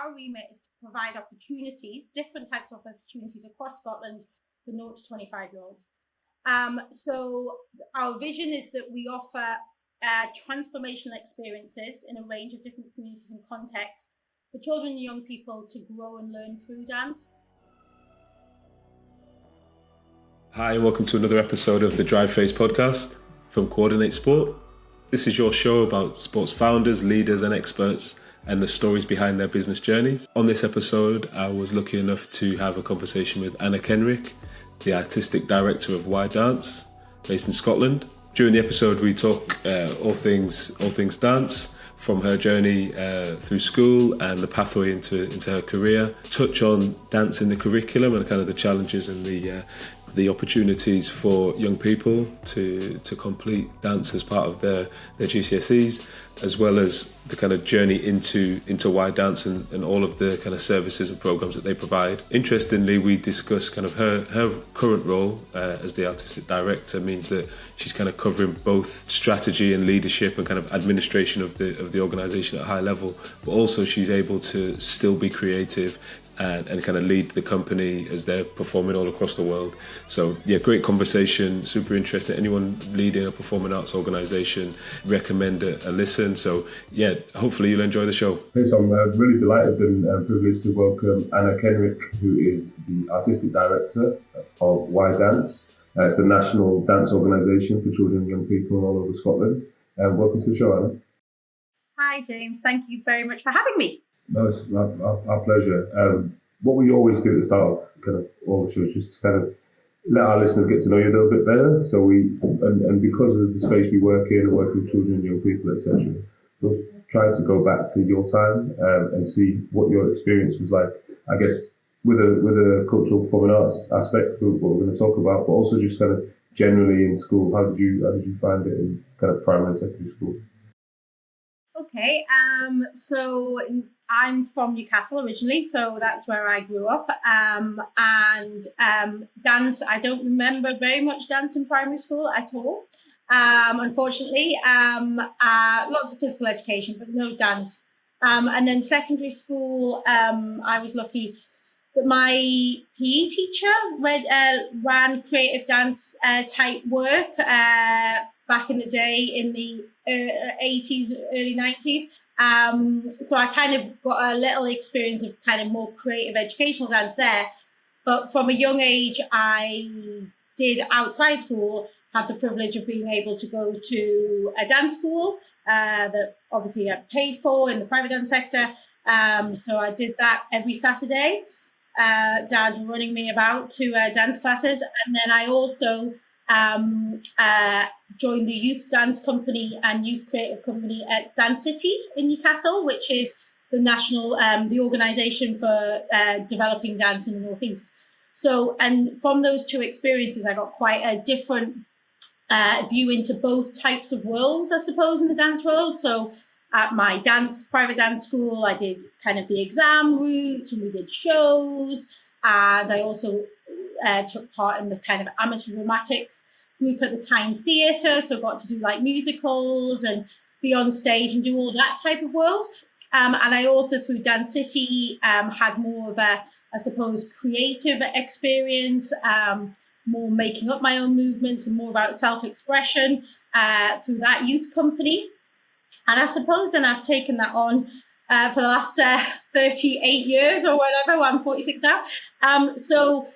our remit is to provide opportunities, different types of opportunities across Scotland for 0 to 25-year-olds. So our vision is that we offer transformational experiences in a range of different communities and contexts for children and young people to grow and learn through dance. Hi, and welcome to another episode of the Drive Phase podcast from Coordinate Sport. This is your show about sports founders, leaders and experts and the stories behind their business journeys. On this episode, I was lucky enough to have a conversation with Anna Kenrick, the artistic director of YDance, based in Scotland. During the episode, we talk all things dance, from her journey through school and the pathway into her career, touch on dance in the curriculum and kind of the challenges and the opportunities for young people to complete dance as part of their GCSEs, as well as the kind of journey into YDance and all of the kind of services and programs that they provide. Interestingly, we discuss kind of her current role as the artistic director means that she's kind of covering both strategy and leadership and kind of administration of the organisation at a high level, but also she's able to still be creative and kind of lead the company as they're performing all across the world. So yeah, great conversation, super interesting. Anyone leading a performing arts organisation, recommend a listen. So yeah, hopefully you'll enjoy the show. So I'm really delighted and privileged to welcome Anna Kenrick, who is the artistic director of YDance. It's the national dance organisation for children and young people all over Scotland. Welcome to the show, Anna. Hi, James. Thank you very much for having me. No, it's our pleasure. What we always do at the start of kind of all the shows, just to kind of let our listeners get to know you a little bit better. So and because of the space we work in and work with children and young people, etc., we'll try to go back to your time and see what your experience was like, I guess, with a cultural performing arts aspect for what we're going to talk about, but also just kind of generally in school. How did you find it in kind of primary and secondary school? Okay, so I'm from Newcastle originally, so that's where I grew up. And dance, I don't remember very much dance in primary school at all, unfortunately. Lots of physical education, but no dance. And then secondary school, I was lucky that my PE teacher ran creative dance type work back in the day in the 80s, early 90s. So I kind of got a little experience of kind of more creative educational dance there. But from a young age, I did outside school have the privilege of being able to go to a dance school that obviously I paid for in the private dance sector. So I did that every Saturday. Dad running me about to dance classes. And then I also joined the youth dance company and youth creative company at Dance City in Newcastle, which is the national, the organisation for developing dance in the North East. So, and from those two experiences, I got quite a different view into both types of worlds, I suppose, in the dance world. So at my private dance school, I did kind of the exam route and we did shows. And I also took part in the kind of amateur dramatics group at the Tyne Theatre, so got to do like musicals and be on stage and do all that type of world. And I also, through Dance City, had more of a, I suppose, creative experience, more making up my own movements and more about self-expression through that youth company. And I suppose then I've taken that on for the last 38 years or whatever. Well, I'm 46 now. So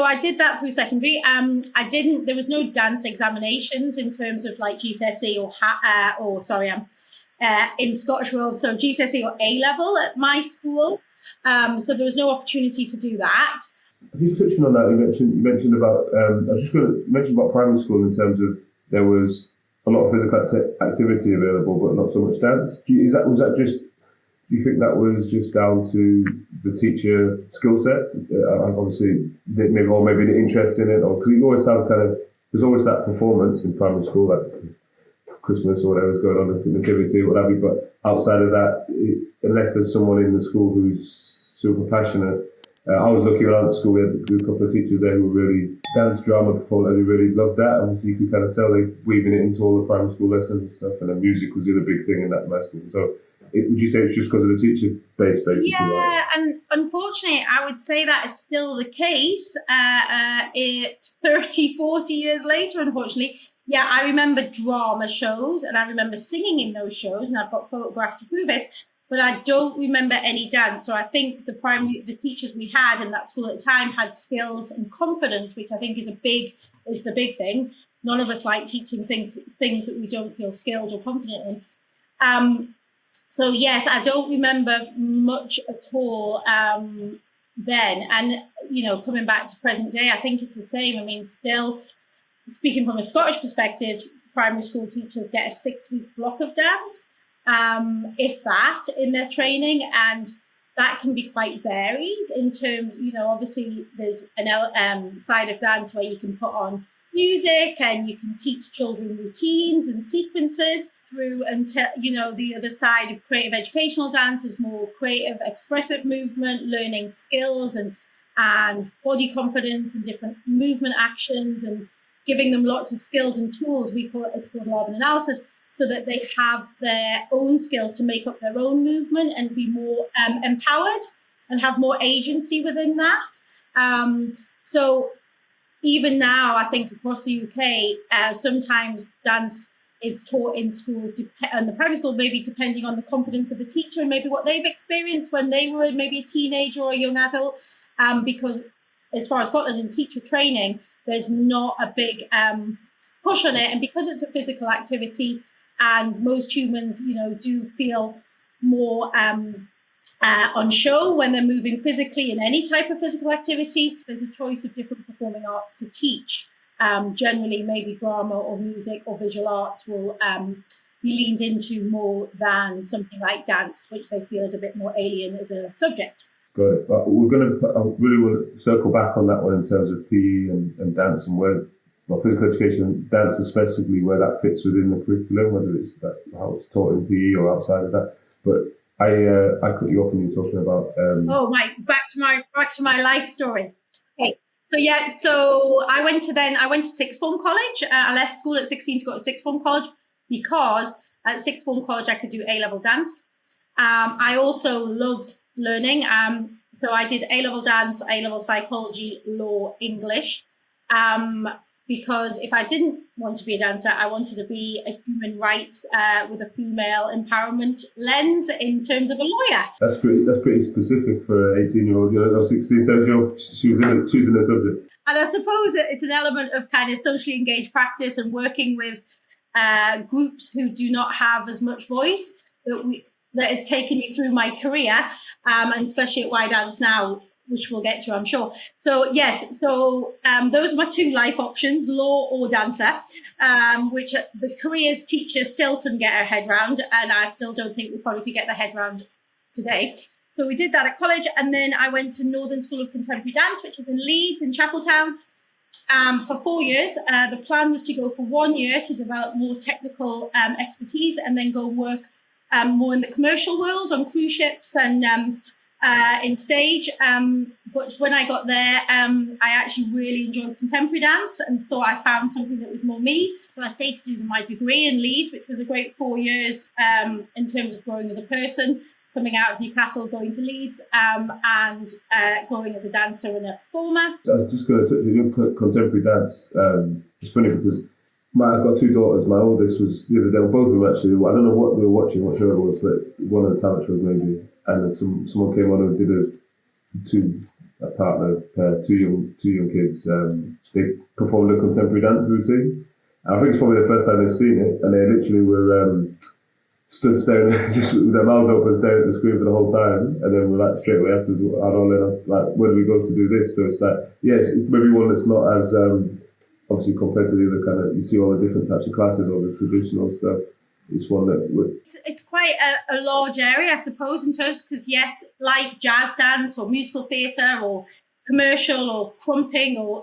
I did that through secondary. There was no dance examinations in terms of like GCSE in Scottish world, so GCSE or A-level at my school. So there was no opportunity to do that. Just touching on that, you mentioned about, I was just going to mention about primary school in terms of there was a lot of physical activity available, but not so much dance. Do you think that was just down to the teacher skill set? Obviously, maybe the interest in it, or because you always have there's always that performance in primary school, like Christmas or whatever's going on, the nativity or whatever. But outside of that, unless there's someone in the school who's super passionate, I was lucky when I was at school. We had a couple of teachers there who were really dance, drama, performance, and we really loved that. Obviously, you could kind of tell they weaving it into all the primary school lessons and stuff. And then music was the other big thing in that my school. So Would you say it's just because of the teacher base, basically? Yeah, and unfortunately, I would say that is still the case 30, 40 years later, unfortunately. Yeah, I remember drama shows and I remember singing in those shows, and I've got photographs to prove it, but I don't remember any dance. So I think the teachers we had in that school at the time had skills and confidence, which I think is the big thing. None of us like teaching things that we don't feel skilled or confident in. So yes, I don't remember much at all then. And, coming back to present day, I think it's the same. I mean, still speaking from a Scottish perspective, primary school teachers get a 6-week block of dance, if that, in their training. And that can be quite varied in terms, obviously there's an side of dance where you can put on music and you can teach children routines and sequences through until, the other side of creative educational dance is more creative, expressive movement, learning skills and body confidence and different movement actions, and giving them lots of skills and tools. It's called urban analysis, so that they have their own skills to make up their own movement and be more empowered and have more agency within that. So even now, I think across the UK, sometimes dance is taught in schools, and the primary school, maybe depending on the confidence of the teacher and maybe what they've experienced when they were maybe a teenager or a young adult. Because as far as Scotland and teacher training, there's not a big push on it. And because it's a physical activity and most humans, do feel more on show when they're moving physically in any type of physical activity, there's a choice of different performing arts to teach. Generally, maybe drama or music or visual arts will be leaned into more than something like dance, which they feel is a bit more alien as a subject. Got it. But I really want to circle back on that one in terms of PE and dance, and where physical education, dance especially, where that fits within the curriculum, whether it's how it's taught in PE or outside of that. But I cut you off when you were talking about. Back to my life story. Okay. So I went to sixth form college. I left school at 16 to go to sixth form college because at sixth form college I could do A-level dance. I also loved learning. So I did A-level dance, A-level psychology, law, English. Because if I didn't want to be a dancer, I wanted to be a human rights with a female empowerment lens in terms of a lawyer. That's pretty specific for an 18-year-old, or 16, 17-year-old. She was choosing a subject. And I suppose it's an element of kind of socially engaged practice and working with groups who do not have as much voice that has taken me through my career, and especially at YDance now, which we'll get to, I'm sure. So yes, those are my two life options, law or dancer, which the careers teacher still couldn't get her head round, and I still don't think we probably could get the head round today. So we did that at college, and then I went to Northern School of Contemporary Dance, which is in Leeds, in Chapeltown, for 4 years. The plan was to go for 1 year to develop more technical expertise, and then go work more in the commercial world on cruise ships and in stage. But when I got there, I actually really enjoyed contemporary dance and thought I found something that was more me. So I stayed to do my degree in Leeds, which was a great 4 years in terms of growing as a person, coming out of Newcastle, going to Leeds, and growing as a dancer and a performer. I was just going to touch on contemporary dance. It's funny because I've got two daughters. My oldest was the other day, both of them actually, I don't know what they were watching, what show it was, but one of the talent shows maybe. And then someone came on and did a partner pair, two young kids. They performed a contemporary dance routine. And I think it's probably the first time they've seen it, and they literally were stood staring, just with their mouths open, staring at the screen for the whole time. And then we're like straight away after, when do we go to do this? So it's like, it's maybe one that's not as obviously compared to the other kind of, you see all the different types of classes, all the traditional stuff. It's one that it's quite a large area, I suppose, in terms, because yes, like jazz dance or musical theatre or commercial or crumping or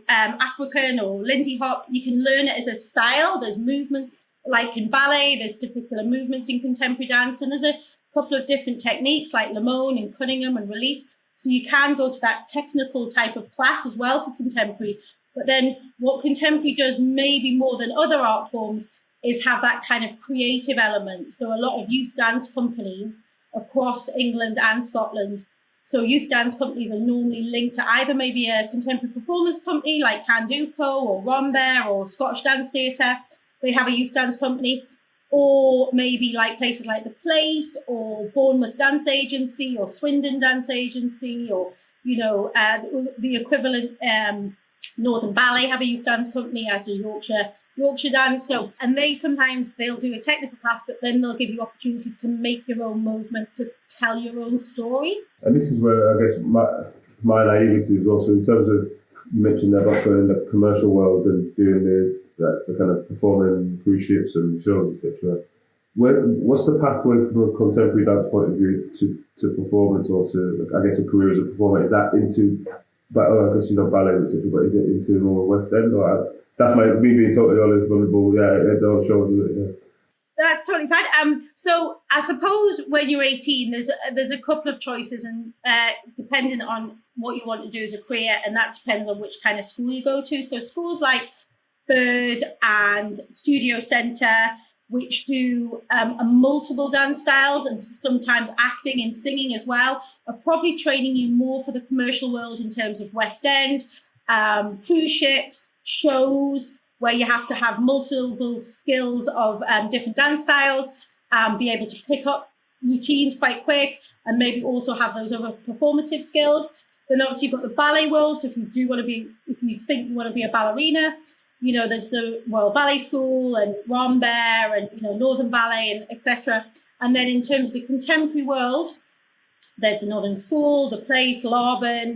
African or Lindy Hop, you can learn it as a style. There's movements like in ballet, there's particular movements in contemporary dance, and there's a couple of different techniques like Lamone and Cunningham and release. So you can go to that technical type of class as well for contemporary. But then what contemporary does maybe more than other art forms is have that kind of creative element. So a lot of youth dance companies across England and Scotland. So youth dance companies are normally linked to either maybe a contemporary performance company like Canduco or Rambert or Scottish Dance Theatre. They have a youth dance company. Or maybe like places like The Place or Bournemouth Dance Agency or Swindon Dance Agency or, the equivalent Northern Ballet have a youth dance company, as do Yorkshire Dance. So, and they'll do a technical class, but then they'll give you opportunities to make your own movement, to tell your own story. And this is where I guess my naivety is also in terms of, you mentioned about going in the commercial world and doing the kind of performing cruise ships and shows, etc. What's the pathway from a contemporary dance point of view to performance or to, I guess, a career as a performer? Is that into, I guess ballet, etc., but is it into more West End? Or that's me being totally honest, vulnerable. Yeah, those shows. Yeah. That's totally fine. So I suppose when you're 18, there's a couple of choices, and depending on what you want to do as a career, and that depends on which kind of school you go to. So schools like Bird and Studio Centre, which do multiple dance styles and sometimes acting and singing as well, are probably training you more for the commercial world in terms of West End, cruise ships, shows, where you have to have multiple skills of different dance styles, be able to pick up routines quite quick, and maybe also have those other performative skills. Then obviously you've got the ballet world. So if you think you want to be a ballerina, there's the Royal Ballet School and Rambert and, Northern Ballet and etc. And then in terms of the contemporary world, there's the Northern School, the Place, Larben,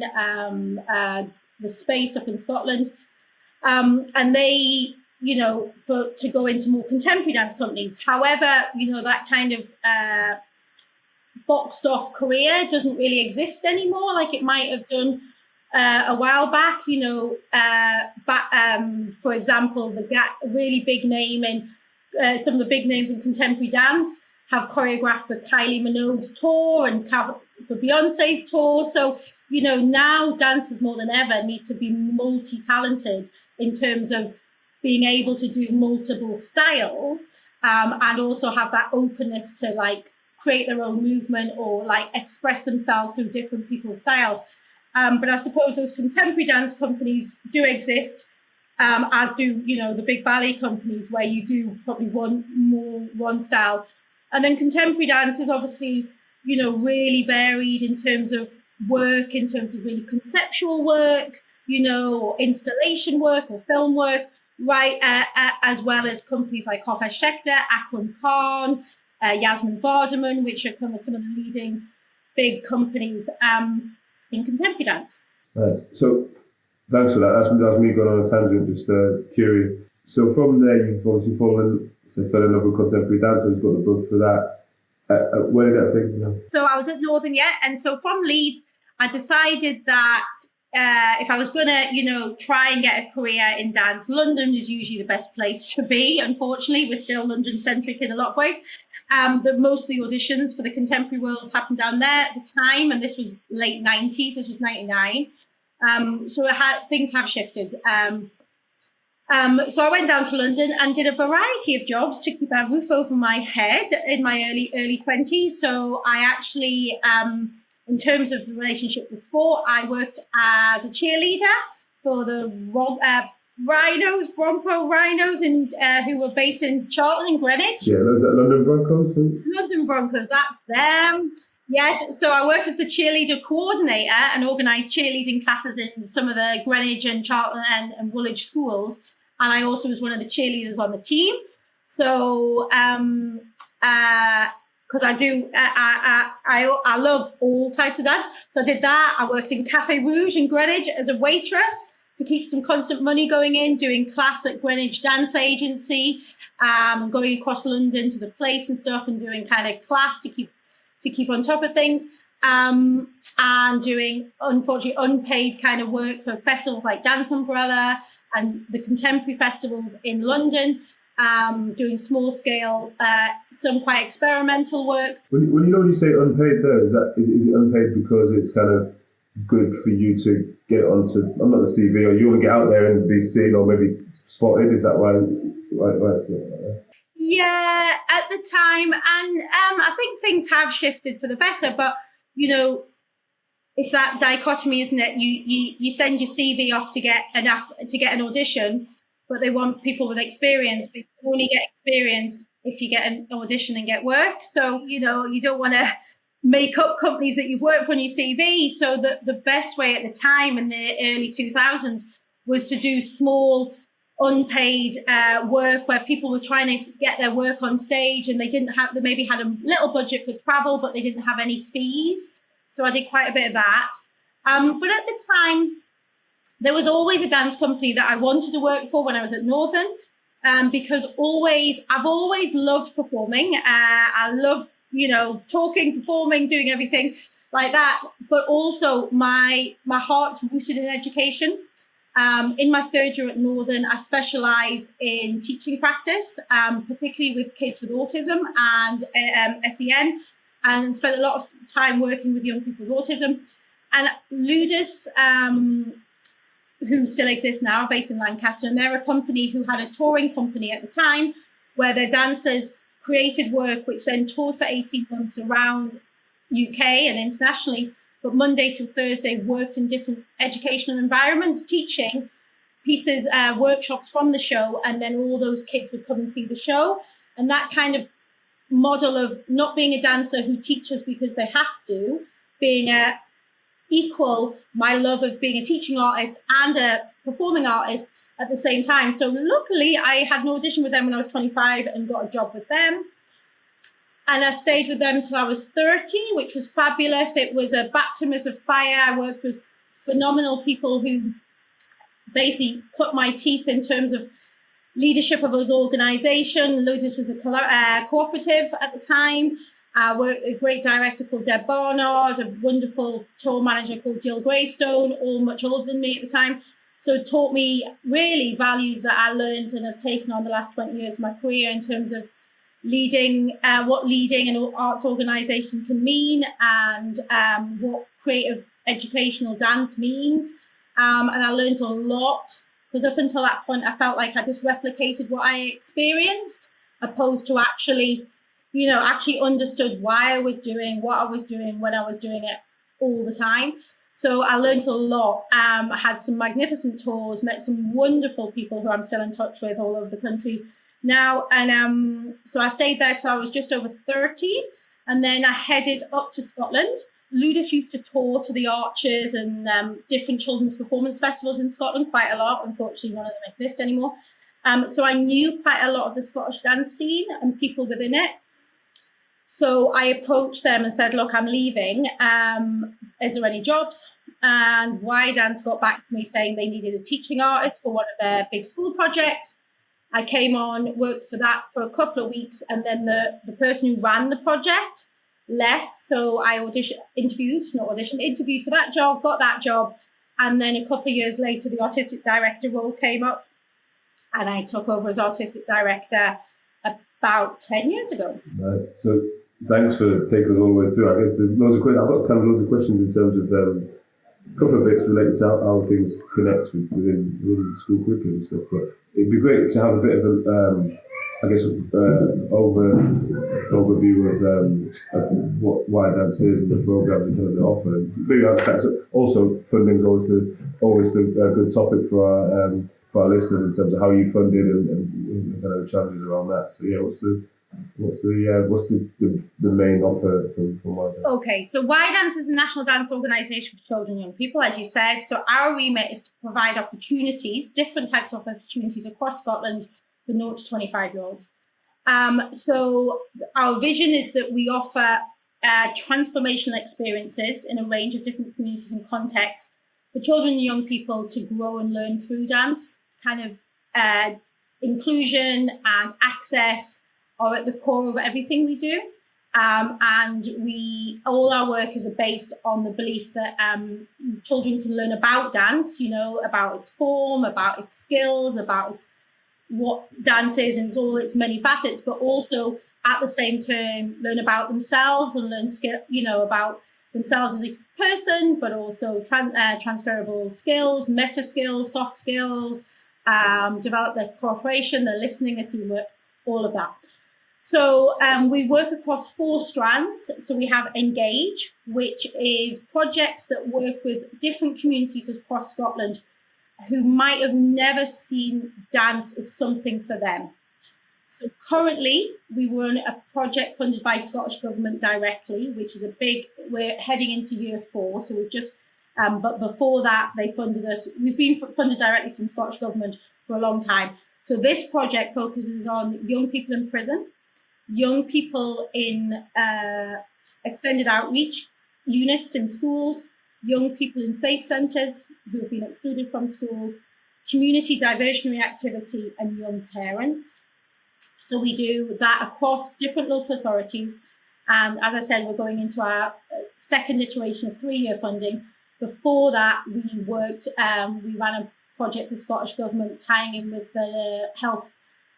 the Space up in Scotland. And they, to go into more contemporary dance companies. However, that kind of boxed off career doesn't really exist anymore, like it might have done a while back. For example, the really big name in some of the big names in contemporary dance have choreographed for Kylie Minogue's tour and for Beyonce's tour. So, now dancers more than ever need to be multi-talented in terms of being able to do multiple styles, and also have that openness to create their own movement or express themselves through different people's styles. But I suppose those contemporary dance companies do exist, as do, the big ballet companies where you do probably one style. And then contemporary dance is obviously, really varied in terms of work, in terms of really conceptual work, or installation work or film work, right? As well as companies like Hofesh Shekhter, Akram Khan, Yasmin Vardaman, which are kind of some of the leading big companies in contemporary dance. Right. So thanks for that. That's me going on a tangent, just curious. So from there, you've obviously fell in love with contemporary dance, so you've got the book for that. Where did that take you? So I was at Northern, and so from Leeds, I decided that if I was going to, try and get a career in dance, London is usually the best place to be. Unfortunately, we're still London-centric in a lot of ways. Most of the auditions for the contemporary worlds happened down there at the time, and this was late 90s, this was 99. So things have shifted. So I went down to London and did a variety of jobs to keep a roof over my head in my early 20s. So I actually, in terms of the relationship with sport, I worked as a cheerleader for the Bronco Rhinos, who were based in Charlton and Greenwich. Yeah, those are London Broncos. London Broncos, that's them. Yes, so I worked as the cheerleader coordinator and organised cheerleading classes in some of the Greenwich and Charlton and Woolwich schools. And I also was one of the cheerleaders on the team. So, because I love all types of dance. So I did that. I worked in Cafe Rouge in Greenwich as a waitress to keep some constant money going in, doing class at Greenwich Dance Agency, going across London to the Place and stuff, and doing kind of class to keep on top of things, and doing, unfortunately, unpaid kind of work for festivals like Dance Umbrella and the contemporary festivals in London, doing small scale, some quite experimental work. When you say unpaid though, is it unpaid because it's kind of good for you to get onto, I'm not the CV, or you want to get out there and be seen or maybe spotted? Is that why it's like that? Yeah, at the time, and I think things have shifted for the better. But it's that dichotomy, isn't it? You send your CV off to get an audition, but they want people with experience. But you only get experience if you get an audition and get work. So you don't want to make up companies that you've worked for on your CV. So the best way at the time in the early 2000s was to do small unpaid work where people were trying to get their work on stage, and they maybe had a little budget for travel, but they didn't have any fees. So I did quite a bit of that. But at the time, there was always a dance company that I wanted to work for when I was at Northern, because I've always loved performing. I love, talking, performing, doing everything like that. But also my heart's rooted in education. In my third year at Northern, I specialised in teaching practice, particularly with kids with autism and SEN, and spent a lot of time working with young people with autism. And Ludus, who still exists now, based in Lancaster, and they're a company who had a touring company at the time where their dancers created work which then toured for 18 months around UK and internationally, but Monday to Thursday worked in different educational environments, teaching pieces, workshops from the show, and then all those kids would come and see the show. And that kind of model of not being a dancer who teaches because they have to, being my love of being a teaching artist and a performing artist at the same time. So luckily I had an audition with them when I was 25 and got a job with them. And I stayed with them until I was 30, which was fabulous. It was a baptism of fire. I worked with phenomenal people who basically cut my teeth in terms of leadership of an organisation. Ludus was a cooperative at the time. Worked with a great director called Deb Barnard, a wonderful tour manager called Jill Greystone, all much older than me at the time. So it taught me really values that I learned and have taken on the last 20 years of my career in terms of leading, what leading an arts organisation can mean, and what creative educational dance means. And I learned a lot, because up until that point, I felt like I just replicated what I experienced, opposed to actually understood why I was doing what I was doing when I was doing it all the time. So I learned a lot. I had some magnificent tours, met some wonderful people who I'm still in touch with all over the country now. And so I stayed there till I was just over 30. And then I headed up to Scotland. Ludus used to tour to the Arches and different children's performance festivals in Scotland quite a lot. Unfortunately, none of them exist anymore. So I knew quite a lot of the Scottish dance scene and people within it. So I approached them and said, look, I'm leaving. Is there any jobs? And YDance got back to me saying they needed a teaching artist for one of their big school projects. I came on, worked for that for a couple of weeks, and then the person who ran the project left. So I interviewed for that job, got that job. And then a couple of years later, the artistic director role came up, and I took over as artistic director about 10 years ago. Nice. So thanks for taking us all the way through. I guess there's loads of questions. I've got kind of loads of questions in terms of a couple of bits related to how things connect within the school curriculum and stuff. But it'd be great to have a bit of overview of what YDance is and the programs and kind of the offer. And maybe that stacks up. Also, funding's always a good topic for our listeners in terms of how you funded and kind of the challenges around that. So yeah, what's the main offer from YDance? Okay, so YDance is a national dance organisation for children and young people, as you said. So our remit is to provide opportunities, different types of opportunities across Scotland for 0 to 25-year-olds. So our vision is that we offer transformational experiences in a range of different communities and contexts for children and young people to grow and learn through dance. Kind of inclusion and access are at the core of everything we do. And all our work is based on the belief that children can learn about dance, about its form, about its skills, about what dance is and all its many facets, but also at the same time learn about themselves and learn about themselves as a person, but also transferable skills, meta skills, soft skills, develop their cooperation, their listening, their teamwork, all of that. So we work across 4 strands. So we have Engage, which is projects that work with different communities across Scotland who might have never seen dance as something for them. So currently we run a project funded by Scottish Government directly, which is we're heading into year 4. So we've just, but before that they funded us. We've been funded directly from Scottish Government for a long time. So this project focuses on young people in prison, young people in extended outreach units in schools, young people in safe centres who have been excluded from school, community diversionary activity, and young parents. So we do that across different local authorities. And as I said, we're going into our second iteration of 3-year funding. Before that, we ran a project with Scottish Government tying in with the health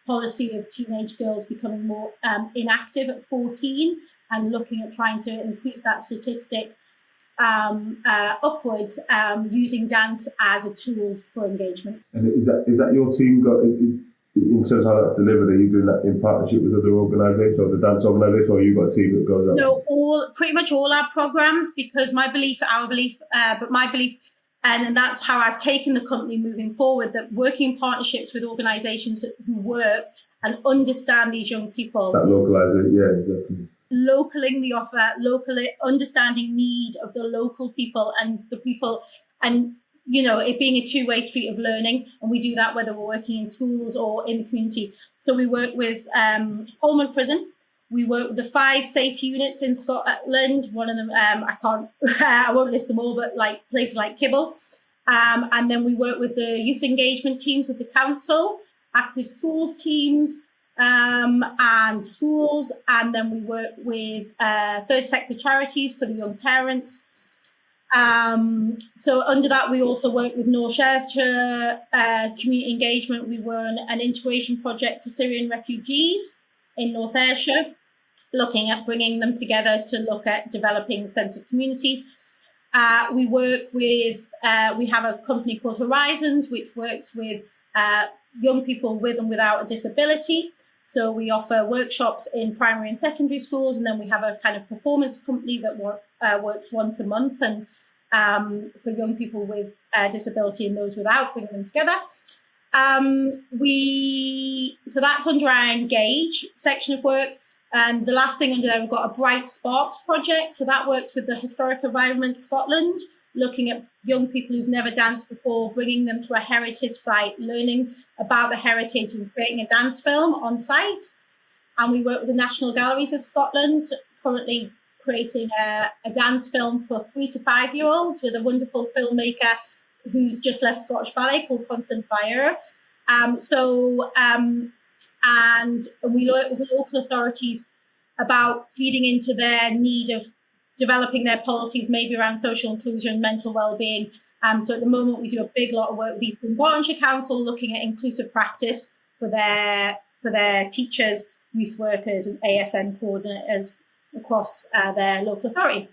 policy of teenage girls becoming more inactive at 14 and looking at trying to increase that statistic upwards using dance as a tool for engagement. And is that your team got, in terms of how that's delivered, are you doing that in partnership with other organisations or the dance organisation, or you got a team that goes out? No, pretty much all our programmes, because my belief, and that's how I've taken the company moving forward, that working in partnerships with organisations who work and understand these young people. That localising, yeah, exactly. Localing the offer, locally understanding need of the local people and the people, and it being a 2-way street of learning. And we do that whether we're working in schools or in the community. So we work with Holman Prison. We work with the 5 safe units in Scotland. One of them, I won't list them all, but like places like Kibble. And then we work with the youth engagement teams of the council, active schools teams, and schools. And then we work with third sector charities for the young parents. So under that, we also work with North Ayrshire community engagement. We run an integration project for Syrian refugees in North Ayrshire, looking at bringing them together to look at developing a sense of community. We work with, we have a company called Horizons, which works with young people with and without a disability. So we offer workshops in primary and secondary schools, and then we have a kind of performance company that works once a month and for young people with disability and those without, bringing them together. So that's under our Engage section of work. And the last thing under there, we've got a Bright Sparks project. So that works with the Historic Environment Scotland, looking at young people who've never danced before, bringing them to a heritage site, learning about the heritage and creating a dance film on site. And we work with the National Galleries of Scotland, currently creating a dance film for 3 to 5-year-olds with a wonderful filmmaker who's just left Scottish Ballet called Constance. And we work with local authorities about feeding into their need of developing their policies, maybe around social inclusion, mental well-being. So at the moment, we do a big lot of work with East Dunbartonshire Council, looking at inclusive practice for their teachers, youth workers, and ASN coordinators across their local authority.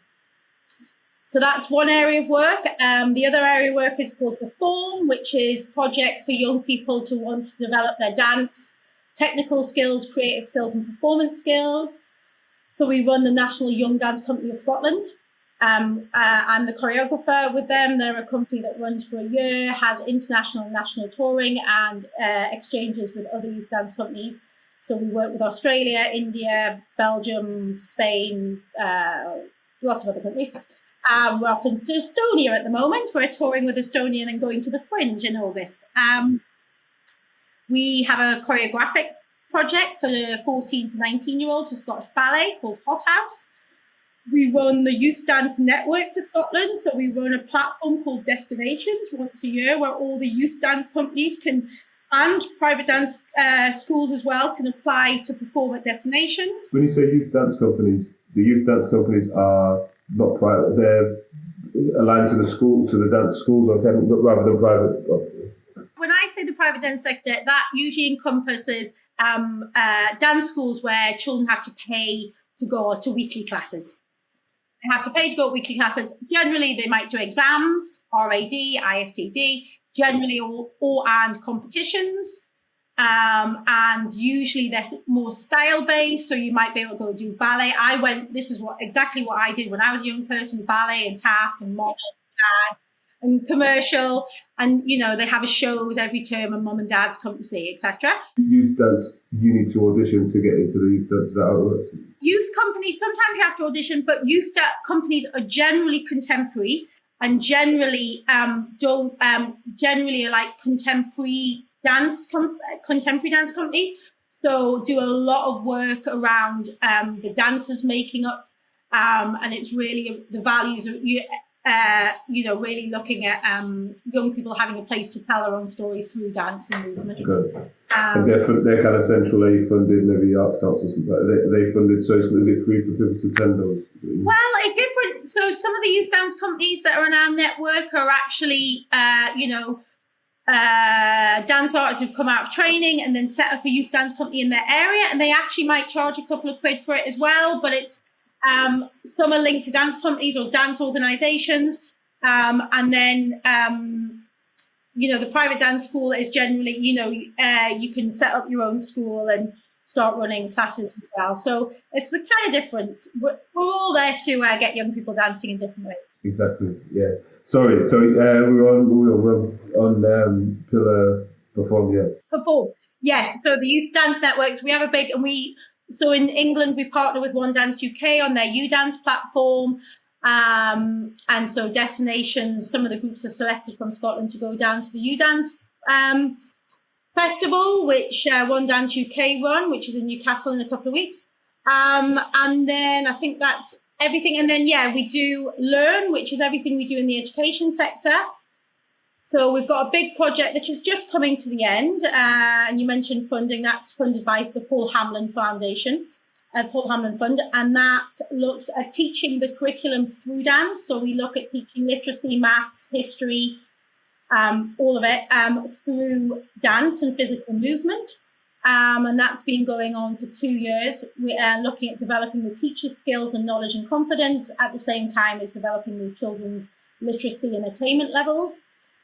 So that's one area of work. The other area of work is called Perform, which is projects for young people to want to develop their dance, technical skills, creative skills, and performance skills. So we run the National Young Dance Company of Scotland. I'm the choreographer with them. They're a company that runs for a year, has international and national touring and exchanges with other youth dance companies. So we work with Australia, India, Belgium, Spain, lots of other countries. We're off into Estonia at the moment. We're touring with Estonia and then going to the Fringe in August. We have a choreographic project for the 14 to 19-year-olds for Scottish Ballet called Hot House. We run the Youth Dance Network for Scotland. So we run a platform called Destinations once a year where all the youth dance companies and private dance schools as well can apply to perform at destinations. When you say youth dance companies, the youth dance companies are not private, they're aligned to the dance schools or rather than private. When I say the private dance sector, that usually encompasses dance schools where children have to pay to go to weekly classes. They have to pay to go to weekly classes. Generally, they might do exams, RAD, ISTD, generally and competitions. And usually they're more style based. So you might be able to go do ballet. This is exactly what I did when I was a young person: ballet and tap and modern jazz and commercial. And, they have shows every term and mum and dad's come to see, etc. Youth dance, you need to audition to get into the youth dance. Is that how it works? Youth companies, sometimes you have to audition, but companies are generally contemporary and generally generally are like contemporary dance companies. So do a lot of work around the dancers making up, and it's really the values of really looking at young people having a place to tell their own story through dance and movement. Okay. And they're kind of centrally funded, maybe Arts Council, something like that. They funded, so is it free for people to attend? Well, it's different. So some of the youth dance companies that are in our network are actually, dance artists who've come out of training and then set up a youth dance company in their area, and they actually might charge a couple of quid for it as well. But it's some are linked to dance companies or dance organisations, and then the private dance school is generally you can set up your own school and start running classes as well. So it's the kind of difference. We're all there to get young people dancing in different ways. Exactly. Yeah. Sorry. We were on Pillar Perform. Yeah. Perform. Yes. So the youth dance networks, we have a big, so in England we partner with YDance UK on their YDance platform. And so destinations, some of the groups are selected from Scotland to go down to the YDance festival, which YDance UK run, which is in Newcastle in a couple of weeks. And then I think that's everything. And then, we do Learn, which is everything we do in the education sector. So we've got a big project which is just coming to the end. And you mentioned funding. That's funded by the Paul Hamlyn Foundation. Paul Hamlyn Fund, and that looks at teaching the curriculum through dance. So we look at teaching literacy, maths, history, all of it through dance and physical movement. And that's been going on for 2 years. We are looking at developing the teacher's skills and knowledge and confidence at the same time as developing the children's literacy and attainment levels.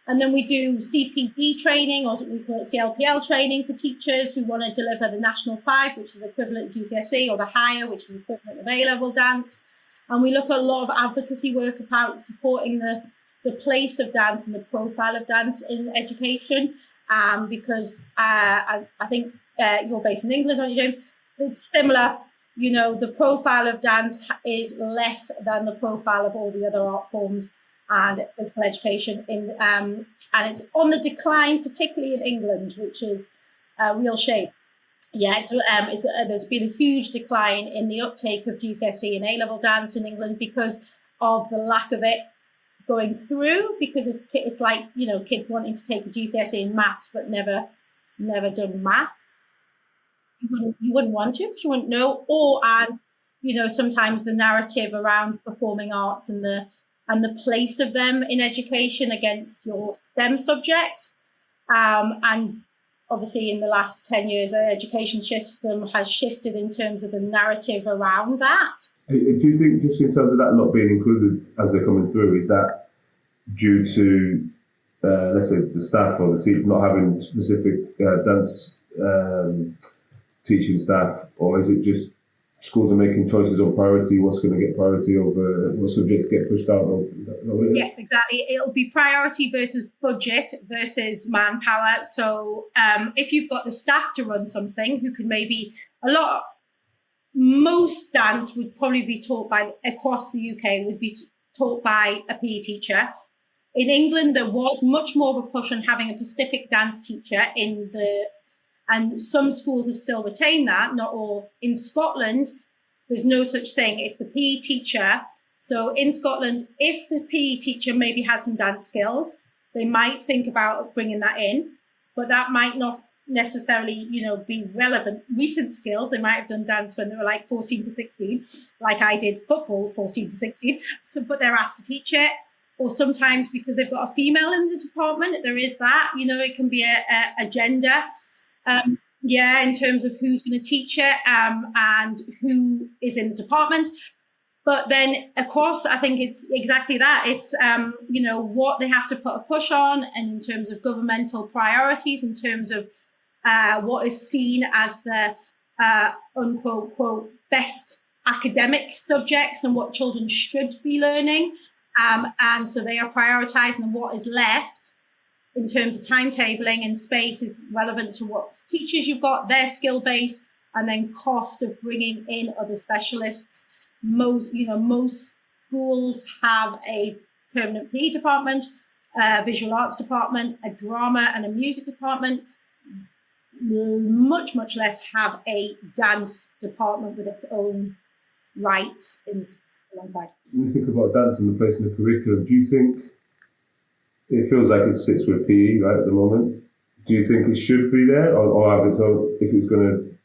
And then we do CPD training, or we call it CLPL training, for teachers who want to deliver the National 5, which is equivalent to GCSE, or the Higher, which is equivalent of A-level dance. And we look at a lot of advocacy work about supporting the place of dance and the profile of dance in education, because I think you're based in England, aren't you, James? It's similar. The profile of dance is less than the profile of all the other art forms and physical education, and it's on the decline, particularly in England, which is a real shame. Yeah, there's been a huge decline in the uptake of GCSE and A-level dance in England because of the lack of it going through. Because it's like kids wanting to take a GCSE in maths but never done math. You wouldn't want to, because you wouldn't know. Sometimes the narrative around performing arts and the place of them in education against your STEM subjects. And obviously in the last 10 years, the education system has shifted in terms of the narrative around that. Do you think, just in terms of that not being included as they're coming through, is that due to, let's say, the staff or the team not having specific dance teaching staff, or is it just schools are making choices on priority, what's going to get priority over what subjects get pushed out? Yes, exactly. It'll be priority versus budget versus manpower. So if you've got the staff to run something who can most dance would probably be taught across the UK would be taught by a PE teacher. In England, there was much more of a push on having a specific dance teacher and some schools have still retained that, not all. In Scotland, there's no such thing. It's the PE teacher. So in Scotland, if the PE teacher maybe has some dance skills, they might think about bringing that in, but that might not necessarily, be relevant. Recent skills, they might have done dance when they were like 14 to 16, like I did football 14 to 16, but they're asked to teach it. Or sometimes because they've got a female in the department, there is that, it can be a gender. In terms of who's going to teach it and who is in the department. But then across, I think it's exactly that. It's, what they have to put a push on, and in terms of governmental priorities, in terms of what is seen as the unquote quote best academic subjects and what children should be learning. And so they are prioritising, and what is left in terms of timetabling and space is relevant to what teachers you've got, their skill base, and then cost of bringing in other specialists. Most schools have a permanent PE department, a visual arts department, a drama and a music department. Much less have a dance department with its own rights alongside. When you think about dance and the place in the curriculum, do you think it feels like it sits with PE right at the moment? Do you think it should be there, or have its own, if it's going to,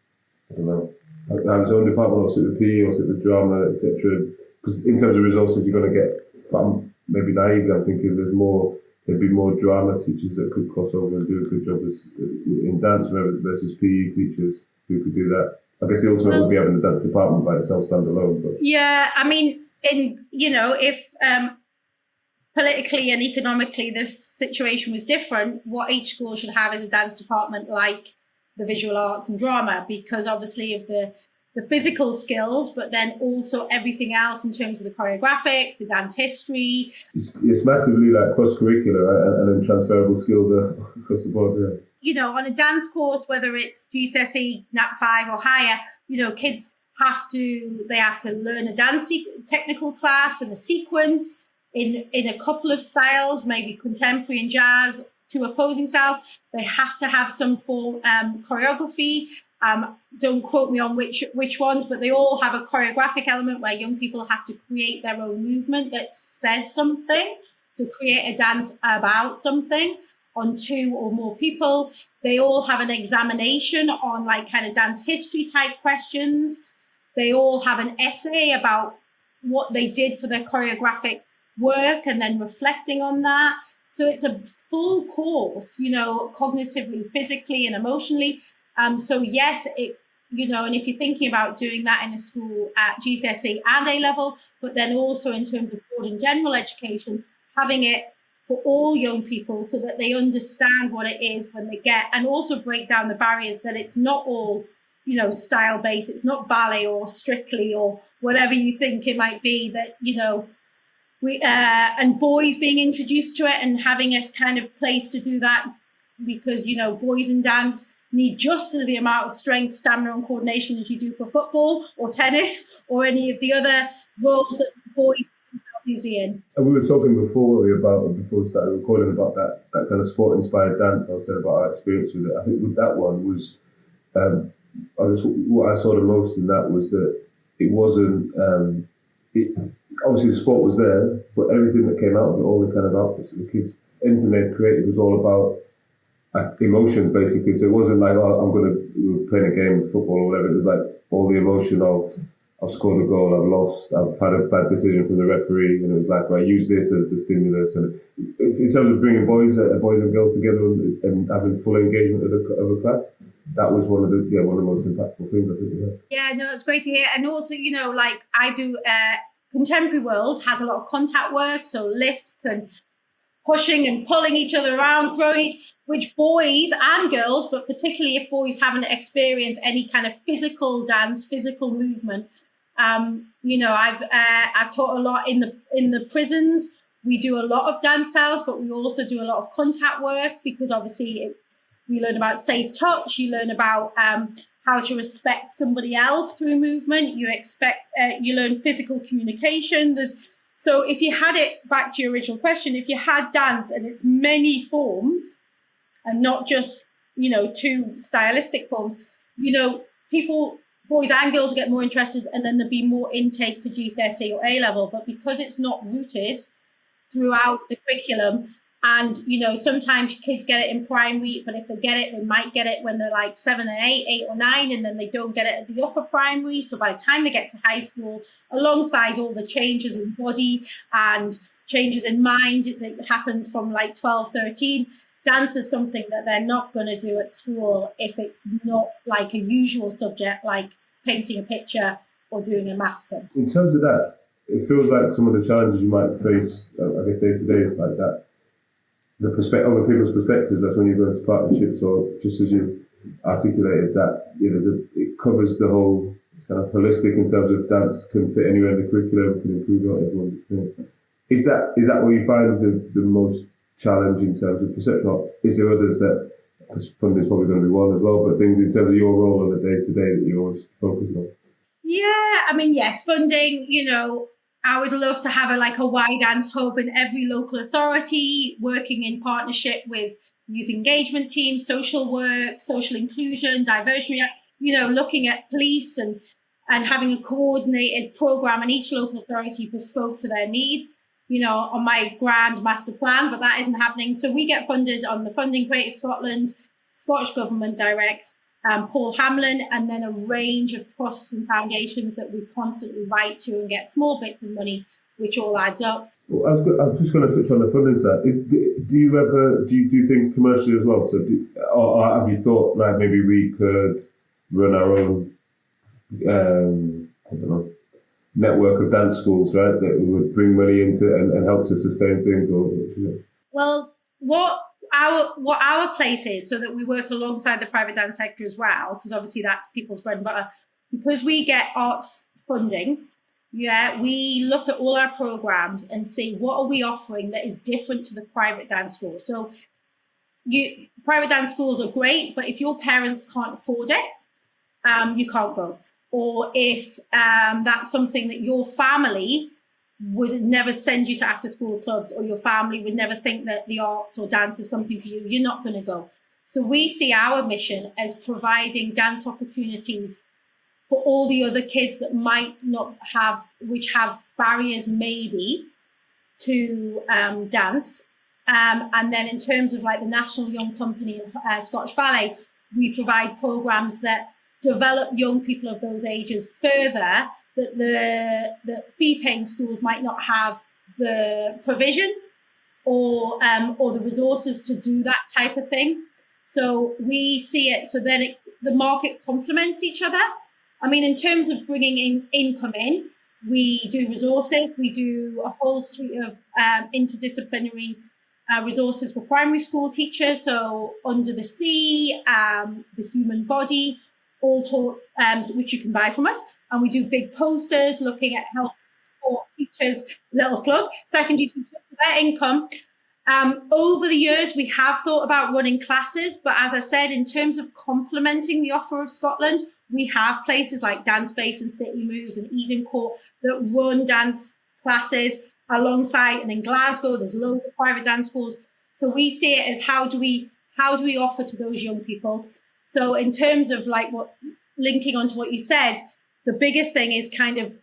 I don't know, have its own department, or sit with PE, or sit with drama, etc.? Because in terms of resources, you're going to get, but I'm maybe naive, I'm thinking there'd be more drama teachers that could cross over and do a good job in dance versus PE teachers who could do that. I guess the ultimate would be having the dance department by itself, standalone. But yeah, I mean, if politically and economically the situation was different, what each school should have is a dance department like the visual arts and drama, because obviously of the physical skills, but then also everything else in terms of the choreographic, the dance history. It's massively like cross-curricular, right? And then transferable skills across the board, yeah. On a dance course, whether it's GCSE, NAT5 or higher, kids have to learn a dance technical class and a sequence in a couple of styles, maybe contemporary and jazz, 2 opposing styles. They have to have some form choreography. Don't quote me on which ones, but they all have a choreographic element where young people have to create their own movement that says something, to create a dance about something on 2 or more people. They all have an examination on like kind of dance history type questions. They all have an essay about what they did for their choreographic work and then reflecting on that. So it's a full course, cognitively, physically and emotionally. So yes, and if you're thinking about doing that in a school at GCSE and A level, but then also in terms of broad and general education, having it for all young people so that they understand what it is when they get, and also break down the barriers that it's not all, style based. It's not ballet or strictly or whatever you think it might be, that, and boys being introduced to it and having a kind of place to do that, because, boys in dance need just the amount of strength, stamina and coordination as you do for football or tennis or any of the other roles that boys themselves usually in. And we were talking before we started recording about that kind of sport-inspired dance. I was saying about our experience with it. I think with that one was, what I saw the most in that was that it wasn't, obviously the sport was there, but everything that came out of it, all the kind of outputs of the kids, anything they created was all about emotion, basically. So it wasn't like, we're playing a game of football or whatever. It was like all the emotion of, I've scored a goal, I've lost, I've had a bad decision from the referee, and it was like, right, use this as the stimulus. And in terms of bringing boys and girls together and having full engagement of a class, that was one of the most impactful things, I think. Yeah, no, it's great to hear. And also, like I do, contemporary world has a lot of contact work, so lifts and pushing and pulling each other around, throwing, which boys and girls, but particularly if boys haven't experienced any kind of physical dance, physical movement. I've taught a lot in the prisons. We do a lot of dance styles, but we also do a lot of contact work, because obviously you learn about safe touch, you learn about how to respect somebody else through movement. You learn physical communication. So if you had it, back to your original question, if you had dance and its many forms and not just, 2 stylistic forms, boys and girls will get more interested, and then there'll be more intake for GCSE or A level. But because it's not rooted throughout the curriculum, and, sometimes kids get it in primary, but if they get it, they might get it when they're like 7 and 8 or 9, and then they don't get it at the upper primary. So by the time they get to high school, alongside all the changes in body and changes in mind that happens from like 12, 13, dance is something that they're not going to do at school if it's not like a usual subject, like painting a picture or doing a maths sum. In terms of that, it feels like some of the challenges you might face, I guess, day to day is like that. The perspective, other people's perspectives, that's when you go into partnerships, or just as you articulated that it covers the whole kind of holistic in terms of dance can fit anywhere in the curriculum, can improve on everyone's experience. Is that what you find the most challenge in terms of perception? Or is there others that, because funding is probably going to be one as well, but things in terms of your role on a day-to-day that you always focus on? Yeah, I mean, yes, funding, I would love to have a YDance hub in every local authority, working in partnership with youth engagement teams, social work, social inclusion, diversionary, looking at police and having a coordinated program in each local authority bespoke to their needs, on my grand master plan, but that isn't happening. So we get funded on the Funding Creative Scotland, Scottish Government Direct, Paul Hamlin, and then a range of trusts and foundations that we constantly write to and get small bits of money, which all adds up. Well, I was just going to touch on the funding side. Do you do things commercially as well? So, or have you thought like maybe we could run our own, I don't know, network of dance schools, right? That would bring money into and help to sustain things, or. Well, what our place is, so that we work alongside the private dance sector as well, because obviously that's people's bread and butter. Because we get arts funding, we look at all our programs and see what are we offering that is different to the private dance school. So private dance schools are great, but if your parents can't afford it, you can't go. Or if that's something that your family would never send you to after school clubs, or your family would never think that the arts or dance is something for you, you're not going to go. So we see our mission as providing dance opportunities for all the other kids that might not have, which have barriers maybe to dance. And then in terms of the National Young Company and Scottish Ballet, we provide programs that develop young people of those ages further, that the fee-paying schools might not have the provision or the resources to do that type of thing. So we see it, so then the market complements each other. I mean, in terms of bringing in income in, we do resources. We do a whole suite of interdisciplinary resources for primary school teachers. So Under the Sea, The Human Body, all taught, which you can buy from us. And we do big posters looking at help support teachers, little plug, secondary teachers for their income. Over the years, we have thought about running classes, but as I said, in terms of complementing the offer of Scotland, we have places like Dance Space and City Moves and Eden Court that run dance classes alongside, and in Glasgow, there's loads of private dance schools. So we see it as how do we offer to those young people? So in terms of linking onto what you said, the biggest thing is kind of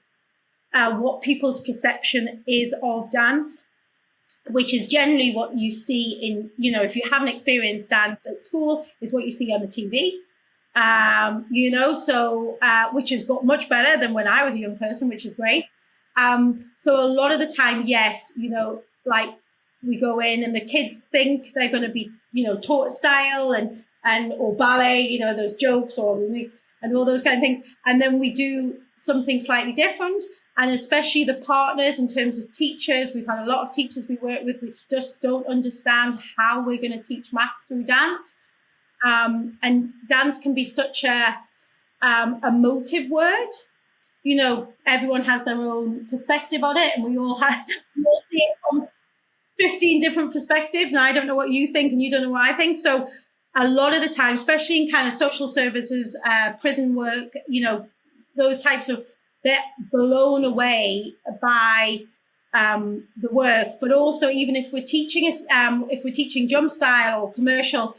what people's perception is of dance, which is generally what you see in, if you haven't experienced dance at school, is what you see on the TV. Which has got much better than when I was a young person, which is great. So a lot of the time, yes, we go in and the kids think they're going to be, taught style or ballet, those jokes and all those kind of things. And then we do something slightly different. And especially the partners in terms of teachers, we've had a lot of teachers we work with which just don't understand how we're going to teach maths through dance. And dance can be such a emotive word. Everyone has their own perspective on it, and we all see it from 15 different perspectives. And I don't know what you think, and you don't know what I think. So a lot of the time, especially in kind of social services, prison work, those types of, they're blown away by the work. But also, even if we're teaching jump style or commercial,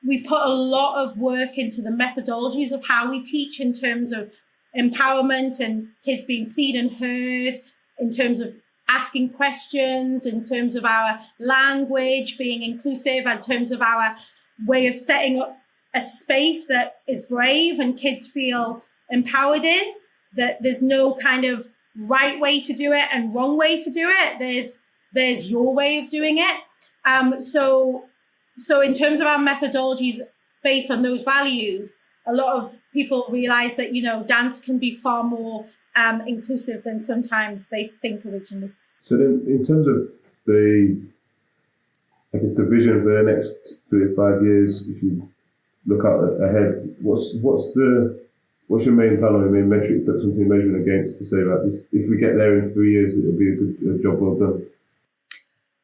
we put a lot of work into the methodologies of how we teach in terms of empowerment and kids being seen and heard, in terms of asking questions, in terms of our language being inclusive, in terms of our way of setting up a space that is brave and kids feel empowered in, that there's no kind of right way to do it and wrong way to do it. There's your way of doing it. So in terms of our methodologies based on those values, a lot of people realize that, dance can be far more inclusive than sometimes they think originally. So then in terms of the vision for the next 3 to 5 years, if you look out ahead, what's your main plan or your main metric, something you're measuring against to say that this, if we get there in 3 years, it'll be a good job well done?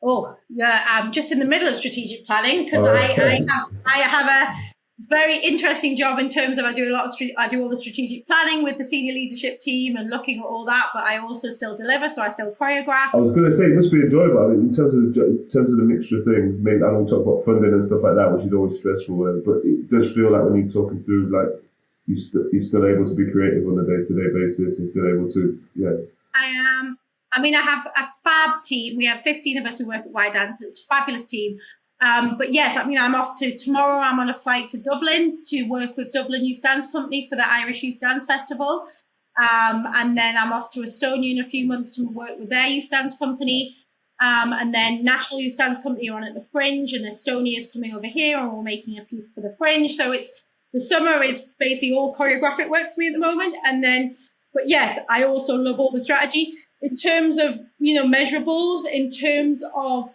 Oh, yeah, I'm just in the middle of strategic planning because I have a very interesting job in terms of I do all the strategic planning with the senior leadership team and looking at all that, but I also still deliver, so I still choreograph. I was going to say it must be enjoyable. I mean, in terms of the mixture of things. Maybe I know we talk about funding and stuff like that, which is always stressful, but it does feel like when you're talking through, like you're still able to be creative on a day-to-day basis. You're still able to, yeah. I am. I mean, I have a fab team. We have 15 of us who work at YDance. It's a fabulous team. But yes, I mean, I'm off to tomorrow. I'm on a flight to Dublin to work with Dublin Youth Dance Company for the Irish Youth Dance Festival. And then I'm off to Estonia in a few months to work with their youth dance company. And then National Youth Dance Company are on at the Fringe, and Estonia is coming over here, and we're making a piece for the Fringe. So the summer is basically all choreographic work for me at the moment. And then, but yes, I also love all the strategy. In terms of, measurables, in terms of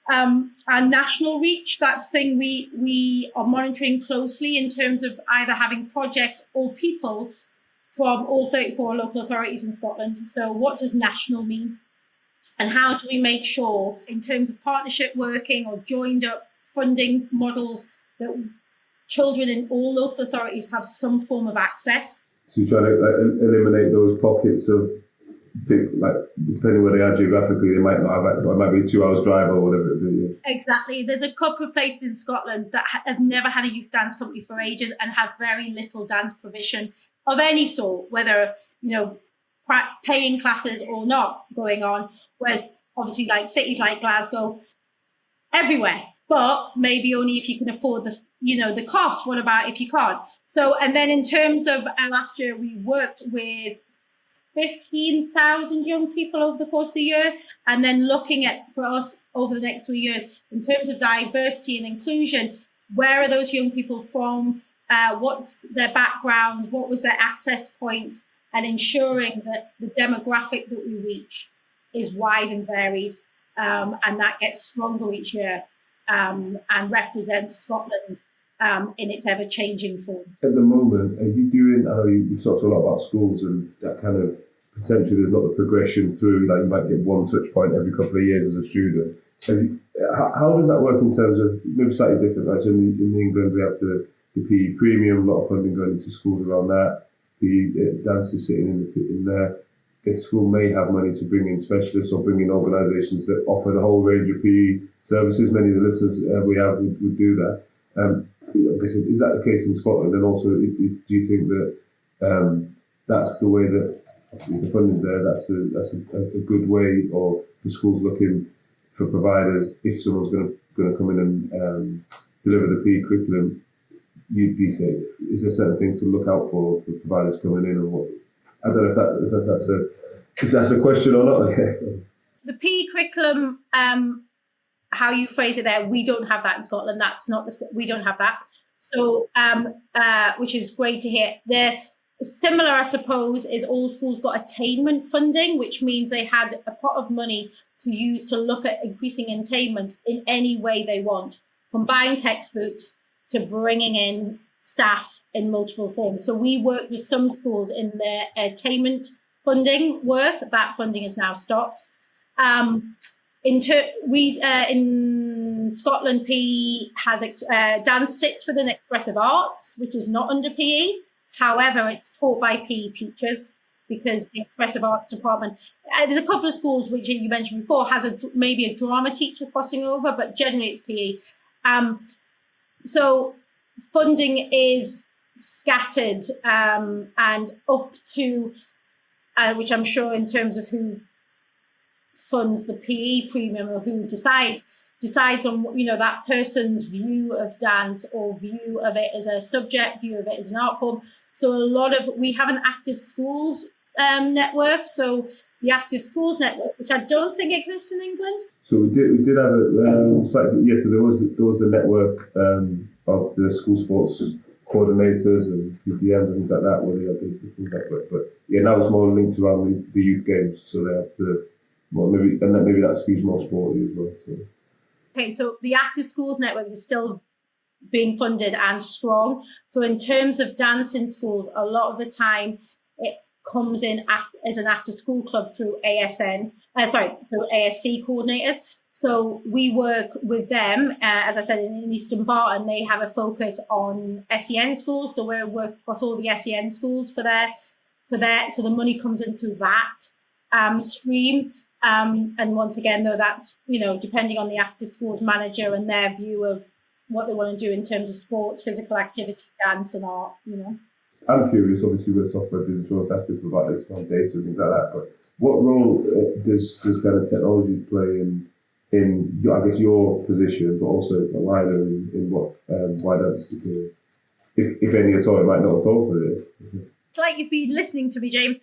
our national reach, that's the thing we are monitoring closely in terms of either having projects or people from all 34 local authorities in Scotland. So what does national mean? And how do we make sure, in terms of partnership working or joined up funding models, that children in all local authorities have some form of access? So you try to eliminate those pockets of, depending where they are geographically, they might not have, it might be a 2 hours drive or whatever it be. Exactly. There's a couple of places in Scotland that have never had a youth dance company for ages and have very little dance provision of any sort, whether, paying classes or not going on. Whereas obviously like cities like Glasgow, everywhere, but maybe only if you can afford the cost. What about if you can't? So, and then in terms of last year, we worked with 15,000 young people over the course of the year, and then looking at, for us, over the next 3 years, in terms of diversity and inclusion, where are those young people from, what's their background, what was their access points, and ensuring that the demographic that we reach is wide and varied, and that gets stronger each year, and represents Scotland in its ever-changing form. At the moment, are you doing, I know you talked a lot about schools and that kind of, potentially there's not the progression through, like you might get one touch point every couple of years as a student. How does that work in terms of, maybe slightly different, like in England we have the PE premium, a lot of funding going into schools around that, the dancers sitting in there. The school may have money to bring in specialists or bring in organisations that offer the whole range of PE services. Many of the listeners we have would do that. Is that the case in Scotland? And also, do you think that that's the way that the funding's there? That's a good way, or for schools looking for providers, if someone's going to come in and deliver the PE curriculum, you'd be saying, is there certain things to look out for providers coming in, or what? I don't know if that's a question or not. The PE curriculum, how you phrase it there, we don't have that in Scotland. That's not we don't have that. So, which is great to hear. The similar, I suppose, is all schools got attainment funding, which means they had a pot of money to use to look at increasing attainment in any way they want, from buying textbooks to bringing in staff in multiple forms. So we work with some schools in their attainment funding work. That funding is now stopped. In Scotland, PE has dance sits within expressive arts, which is not under PE. However, it's taught by PE teachers because the expressive arts department, there's a couple of schools which you mentioned before, has maybe a drama teacher crossing over, but generally it's PE. So funding is scattered and up to, which I'm sure in terms of who funds the PE premium or who decides on that person's view of dance or view of it as a subject, view of it as an art form. So we have an active schools network. So the active schools network, which I don't think exists in England. So we did have a slightly, yeah. So there was the network of the school sports coordinators and PPMs and things like that, where they had the network. But yeah, that was more linked around the youth games. So they have maybe that skews more sporty as well. So. Okay, so the active schools network is still being funded and strong. So in terms of dance in schools, a lot of the time it comes in as an after school club through through ASC coordinators. So we work with them, as I said, in Eastern Barton, they have a focus on SEN schools. So we work across all the SEN schools for that. So the money comes in through that stream. And once again, though, that's, depending on the active schools manager and their view of what they want to do in terms of sports, physical activity, dance and art, I'm curious, obviously, we're software business, we always ask people about this on data and things like that, but what role does kind of technology play in I guess, your position, but also wider in what YDance is doing? If any at all, it might not at all for you. It's like you've been listening to me, James.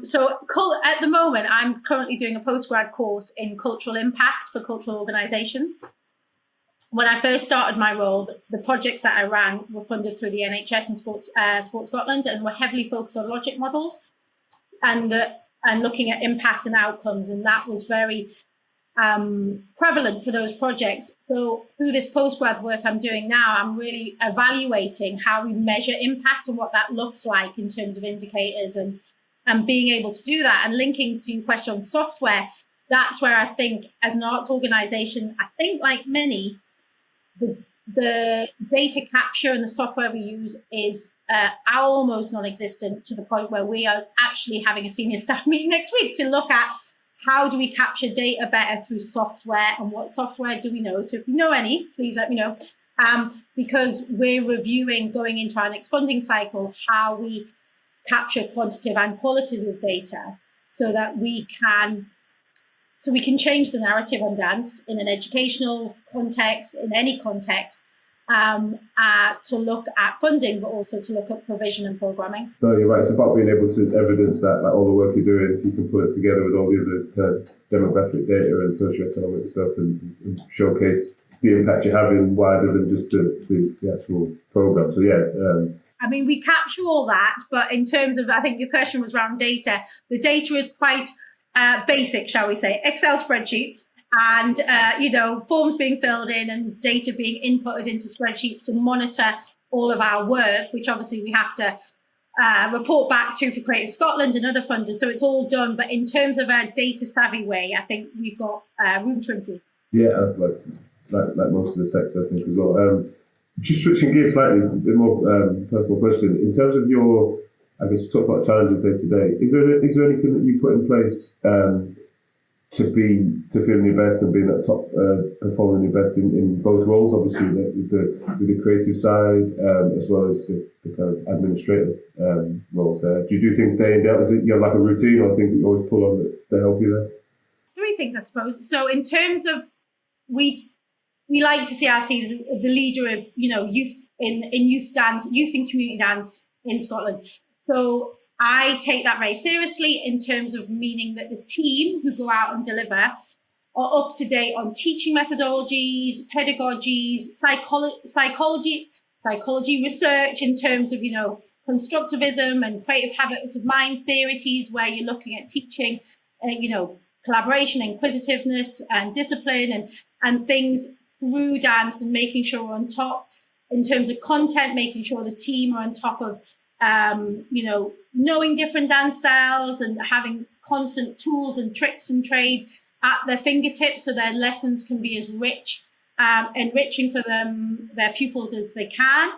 So at the moment, I'm currently doing a postgrad course in cultural impact for cultural organisations. When I first started my role, the projects that I ran were funded through the NHS and Sports Scotland, and were heavily focused on logic models and looking at impact and outcomes, and that was very prevalent for those projects. So through this postgrad work I'm doing now, I'm really evaluating how we measure impact and what that looks like in terms of indicators, and being able to do that. And linking to your question on software, that's where I think as an arts organisation, I think like many, the data capture and the software we use is almost non-existent, to the point where we are actually having a senior staff meeting next week to look at how do we capture data better through software, and what software do we know. So if you know any, please let me know, because we're reviewing, going into our next funding cycle, how we capture quantitative and qualitative data so that we can change the narrative on dance in an educational context, in any context, to look at funding, but also to look at provision and programming. No, you're right. It's about being able to evidence that, like all the work you're doing, if you can put it together with all the other kind of demographic data and socioeconomic stuff, and showcase the impact you're having wider than just the actual program. So I mean, we capture all that, but in terms of, I think your question was around data. The data is quite basic, shall we say, Excel spreadsheets, and forms being filled in and data being inputted into spreadsheets to monitor all of our work, which obviously we have to report back to for Creative Scotland and other funders. So it's all done, but in terms of a data savvy way, I think we've got room to improve. Yeah, like most of the sector, I think, as well. Just switching gears slightly, a bit more personal question. In terms of your, I guess, talk about challenges day to day, is there anything that you put in place to feel your best and being at top, performing your best in both roles, obviously with the creative side as well as the kind of administrative roles there? Do you do things day in day out? Is it, you have like a routine or things that you always pull on that help you there? Three things, I suppose. So in terms of, we like to see ourselves as the leader of, youth in youth dance, youth and community dance in Scotland. So I take that very seriously, in terms of meaning that the team who go out and deliver are up to date on teaching methodologies, pedagogies, psychology research, in terms of, constructivism and creative habits of mind theories, where you're looking at teaching, collaboration, inquisitiveness and discipline and things through dance, and making sure we're on top in terms of content, making sure the team are on top of, knowing different dance styles and having constant tools and tricks and trade at their fingertips, so their lessons can be as rich, enriching for their pupils as they can.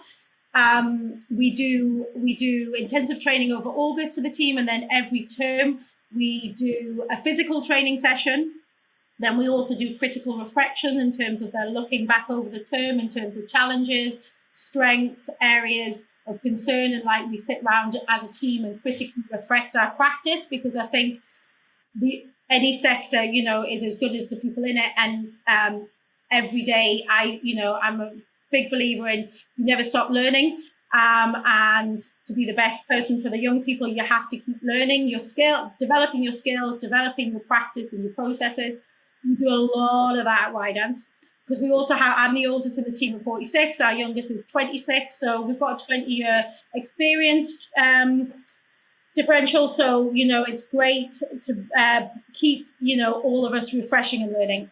We do intensive training over August for the team, and then every term we do a physical training session. Then we also do critical reflection in terms of their looking back over the term, in terms of challenges, strengths, areas of concern, and like we sit round as a team and critically reflect our practice, because I think any sector, is as good as the people in it. And every day I'm a big believer in you never stop learning. And to be the best person for the young people, you have to keep learning your skill, developing your skills, developing your practice and your processes. We do a lot of that at YDance, because we also have, I'm the oldest in the team of 46, our youngest is 26, so we've got a 20-year experience differential. So, it's great to keep, all of us refreshing and learning.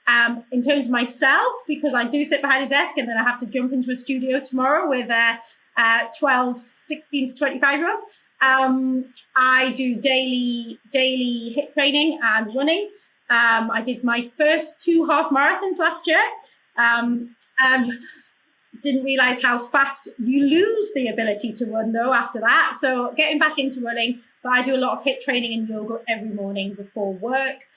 In terms of myself, because I do sit behind a desk and then I have to jump into a studio tomorrow with 16 to 25-year-olds. I do daily HIIT training and running. I did my first 2 half marathons last year. And didn't realize how fast you lose the ability to run though after that. So getting back into running, but I do a lot of HIIT training and yoga every morning before work,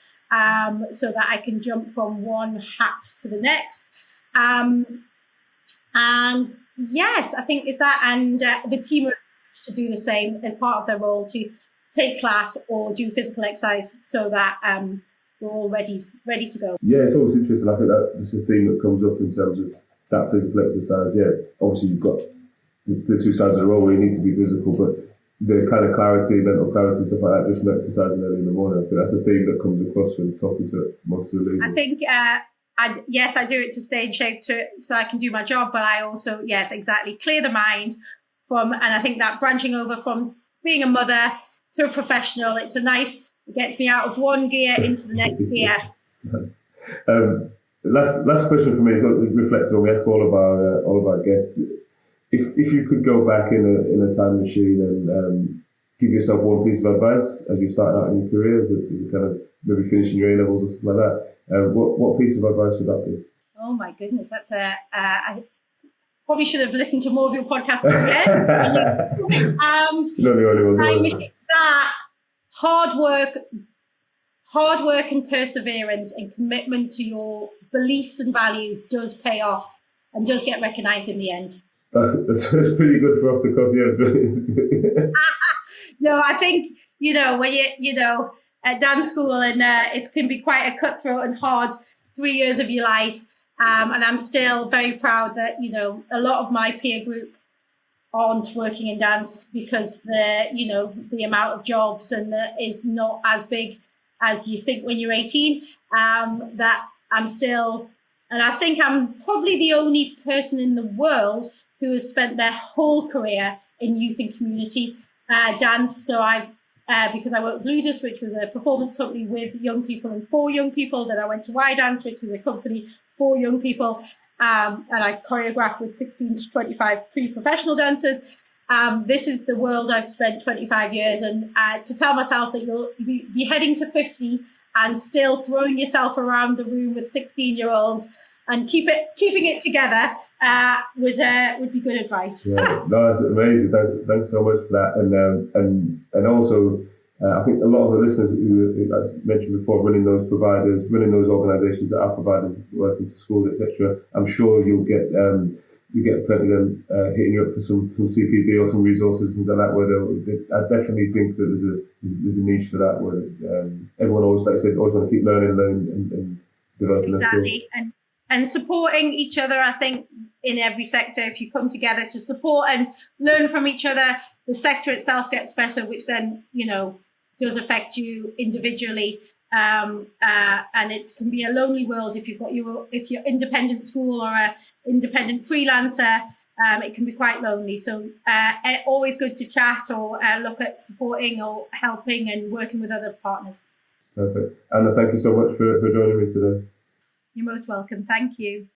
so that I can jump from one hat to the next. And yes, I think it's that, and the team are to do the same as part of their role, to take class or do physical exercise, so that we're all ready to go. Yeah, it's always interesting. I think that this is a theme that comes up in terms of that physical exercise. Yeah, obviously you've got the two sides of the role where you need to be physical, but the kind of clarity, mental clarity, stuff like that, just from exercising early in the morning. I think that's a theme that comes across when talking to most of the leaders. I think, I do it to stay in shape so I can do my job, but I also, yes, exactly, clear the mind and I think that branching over from being a mother to a professional, it gets me out of one gear into the next gear. Nice. Last question for me is reflective. We ask all of our guests, if you could go back in a time machine and give yourself one piece of advice as you started out in your career, as you kind of maybe finishing your A-levels or something like that, what piece of advice would that be? Oh my goodness, that's I probably should have listened to more of your podcast again. You're not the only one. That hard work and perseverance and commitment to your beliefs and values does pay off and does get recognised in the end. That's pretty good for off the cuff, yeah. No, I think, when you, at dance school, and it can be quite a cutthroat and hard 3 years of your life. And I'm still very proud that, a lot of my peer group aren't working in dance because the amount of jobs is not as big as you think when you're 18. That I'm still, and I think I'm probably the only person in the world who has spent their whole career in youth and community dance. So because I worked with Ludus, which was a performance company with young people and for young people, then I went to YDance, which was a company for young people, and I choreographed with 16 to 25 pre-professional dancers. This is the world I've spent 25 years, and to tell myself that you'll be heading to 50 and still throwing yourself around the room with 16-year-olds and keeping it together would be good advice. Yeah, no, that's amazing. Thanks so much for that, and also I think a lot of the listeners who, as mentioned before, running those providers, running those organisations that are providing working to schools, etc. I'm sure you'll get plenty of them hitting you up for some CPD or some resources, things like that. I definitely think that there's a niche for that, where everyone always, like I said, always want to keep learning and developing their skills. Exactly, and supporting each other. I think in every sector, if you come together to support and learn from each other, the sector itself gets better, which then does affect you individually. And it can be a lonely world if you're independent school or a independent freelancer. It can be quite lonely. So always good to chat or look at supporting or helping and working with other partners. Perfect. Anna, thank you so much for joining me today. You're most welcome. Thank you.